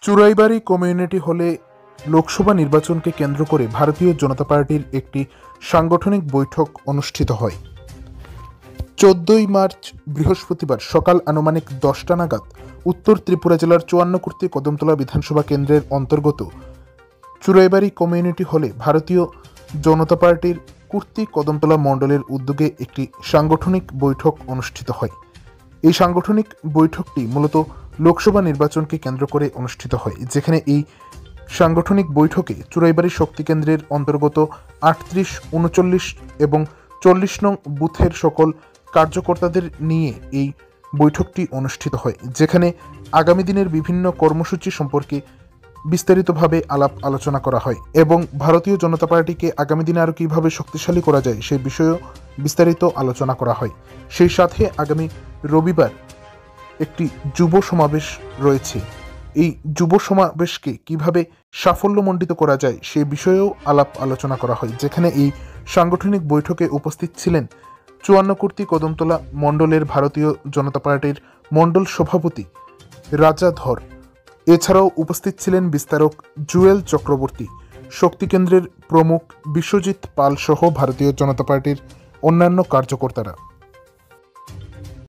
Churaibari community হলে লোকসভা নির্বাচনকে কেন্দ্র করে ভারতীয় জনতা পার্টির একটি সাংগঠনিক বৈঠক অনুষ্ঠিত হয়। 14ই মার্চ বৃহস্পতিবার সকাল আনুমানিক 10টা নাগাদ উত্তর ত্রিপুরা জেলার 54 কদমতলা বিধানসভা কেন্দ্রের অন্তর্গত চুরাইবাড়ি কমিউনিটি হলে ভারতীয় জনতা পার্টির কুর্তি কদমতলা মণ্ডলের উদ্যোগে একটি সাংগঠনিক বৈঠক অনুষ্ঠিত হয়। এই সাংগঠনিক বৈঠকটি মূলত লোকসভা নির্বাচনকে কেন্দ্র করে অনুষ্ঠিত হয়, যেখানে এই সাংগঠনিক বৈঠকে চুরাইবাড়ি শক্তি কেন্দ্রের অন্তর্গত 38, 39 এবং 40 নং বুথের সকল কার্যকর্তাদের নিয়ে এই বৈঠকটি অনুষ্ঠিত হয়, যেখানে আগামী দিনের বিভিন্ন কর্মসূচি সম্পর্কে বিস্তারিতভাবে আলাপ আলোচনা করা হয় এবং ভারতীয় জনতা পার্টিকে আগামী দিনে আরও কীভাবে শক্তিশালী করা যায় সেই বিষয়েও বিস্তারিত আলোচনা করা হয়। সেই সাথে আগামী রবিবার একটি যুব সমাবেশ রয়েছে। এই যুব সমাবেশকে কিভাবে সাফল্যমণ্ডিত করা যায় সেই বিষয়েও আলাপ আলোচনা করা হয়, যেখানে এই সাংগঠনিক বৈঠকে উপস্থিত ছিলেন 54 কদমতলা মণ্ডলের ভারতীয় জনতা পার্টির মণ্ডল সভাপতি রাজা ধর। এছাড়াও উপস্থিত ছিলেন বিস্তারক জুয়েল চক্রবর্তী, শক্তি কেন্দ্রের প্রমুখ বিশ্বজিৎ পাল সহ ভারতীয় জনতা পার্টির অন্যান্য কার্যকর্তারা।